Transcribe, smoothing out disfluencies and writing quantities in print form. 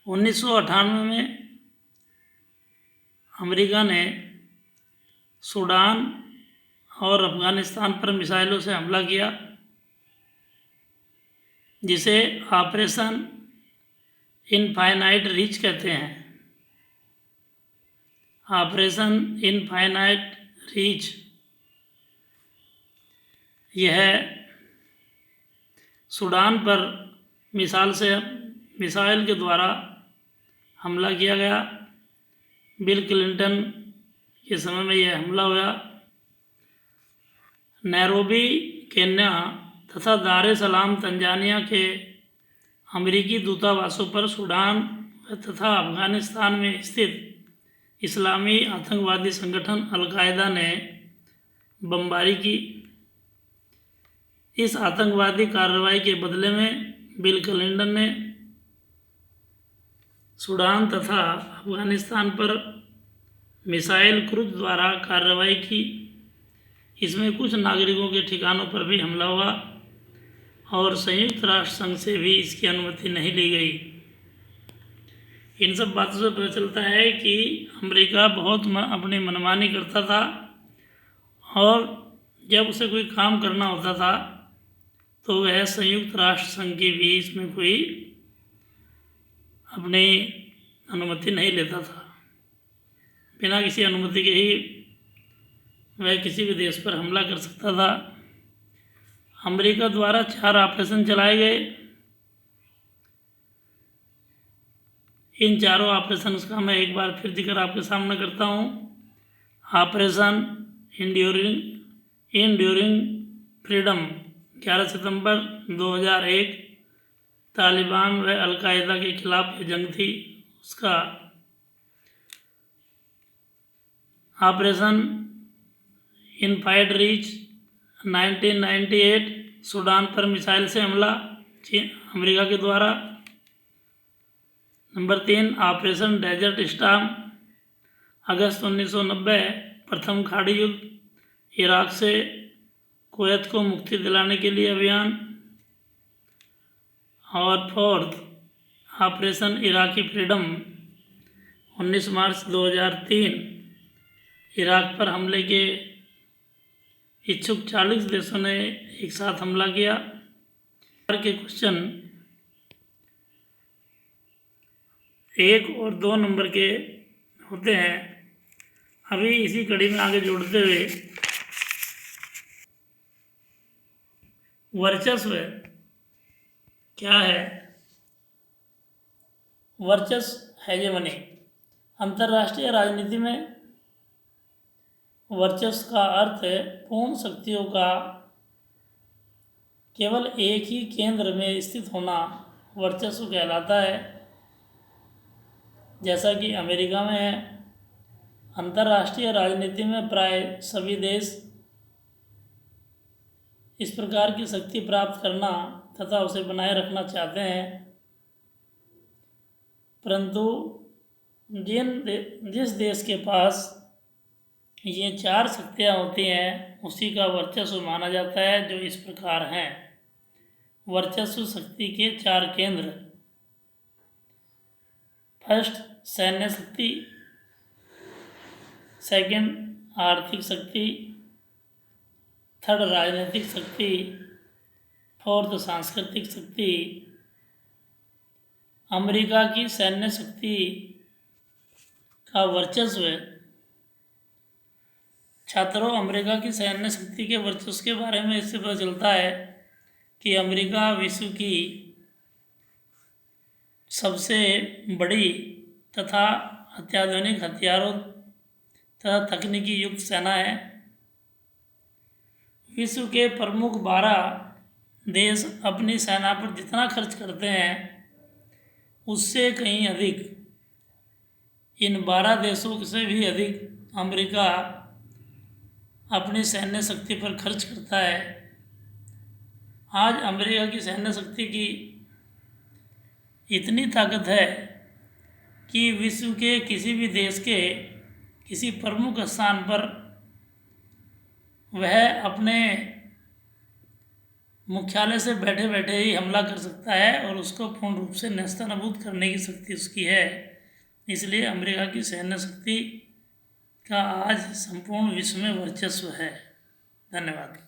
1998 में अमेरिका ने सूडान और अफ़गानिस्तान पर मिसाइलों से हमला किया, जिसे ऑपरेशन इनफाइनाइट रीच कहते हैं। ऑपरेशन इनफाइनाइट रीच यह सूडान पर मिसाइल के द्वारा हमला किया गया। बिल क्लिंटन के समय में यह हमला हुआ। नैरोबी केन्या तथा दार ए सलाम तंजानिया के अमेरिकी दूतावासों पर सूडान तथा अफ़गानिस्तान में स्थित इस्लामी आतंकवादी संगठन अल-कायदा ने बमबारी की। इस आतंकवादी कार्रवाई के बदले में बिल क्लिंटन ने सूडान तथा अफ़गानिस्तान पर मिसाइल क्रूज द्वारा कार्रवाई की। इसमें कुछ नागरिकों के ठिकानों पर भी हमला हुआ और संयुक्त राष्ट्र संघ से भी इसकी अनुमति नहीं ली गई। इन सब बातों से पता चलता है कि अमेरिका बहुत अपनी मनमानी करता था और जब उसे कोई काम करना होता था तो वह संयुक्त राष्ट्र संघ की भी इसमें कोई अपनी अनुमति नहीं लेता था। बिना किसी अनुमति के ही वह किसी भी देश पर हमला कर सकता था। अमेरिका द्वारा 4 ऑपरेशन चलाए गए। इन चारों ऑपरेशन का मैं एक बार फिर जिक्र आपके सामने करता हूँ। ऑपरेशन इंड्यूरिंग फ्रीडम 11 सितंबर 2001 तालिबान व अल-कायदा के खिलाफ जंग थी उसका। ऑपरेशन इनफाइट रीच 1998 सूडान पर मिसाइल से हमला अमेरिका के द्वारा। नंबर 3 ऑपरेशन डेजर्ट स्टॉर्म अगस्त 1990 प्रथम खाड़ी युद्ध, इराक से कुवैत को मुक्ति दिलाने के लिए अभियान। और 4 ऑपरेशन इराकी फ्रीडम 19 मार्च 2003 इराक पर हमले के इच्छुक 40 देशों ने एक साथ हमला किया। के क्वेश्चन 1 और 2 नंबर के होते हैं। अभी इसी कड़ी में आगे जोड़ते हुए वर्चस्व क्या है? वर्चस्व हेजेमनी। अंतर्राष्ट्रीय राजनीति में वर्चस्व का अर्थ है पूर्ण शक्तियों का केवल एक ही केंद्र में स्थित होना वर्चस्व कहलाता है। जैसा कि अमेरिका में है। अंतर्राष्ट्रीय राजनीति में प्राय सभी देश इस प्रकार की शक्ति प्राप्त करना तथा उसे बनाए रखना चाहते हैं, परंतु जिस देश के पास ये 4 शक्तियाँ होती हैं उसी का वर्चस्व माना जाता है, जो इस प्रकार हैं। वर्चस्व शक्ति के 4 केंद्र। फर्स्ट सैन्य शक्ति, सेकंड आर्थिक शक्ति, थर्ड राजनीतिक शक्ति, फोर्थ सांस्कृतिक शक्ति। अमेरिका की सैन्य शक्ति का वर्चस्व। छात्रों, अमेरिका की सैन्य शक्ति के वर्चस्व के बारे में इससे पता चलता है कि अमेरिका विश्व की सबसे बड़ी तथा अत्याधुनिक हथियारों तथा तकनीकी युक्त सेना है। विश्व के प्रमुख 12 देश अपनी सेना पर जितना खर्च करते हैं उससे कहीं अधिक, इन 12 देशों से भी अधिक अमेरिका अपनी सैन्य शक्ति पर खर्च करता है। आज अमेरिका की सैन्य शक्ति की इतनी ताकत है कि विश्व के किसी भी देश के किसी प्रमुख स्थान पर वह अपने मुख्यालय से बैठे बैठे ही हमला कर सकता है और उसको पूर्ण रूप से नेस्तनाबूद करने की शक्ति उसकी है। इसलिए अमेरिका की सैन्य शक्ति का आज संपूर्ण विश्व में वर्चस्व है। धन्यवाद।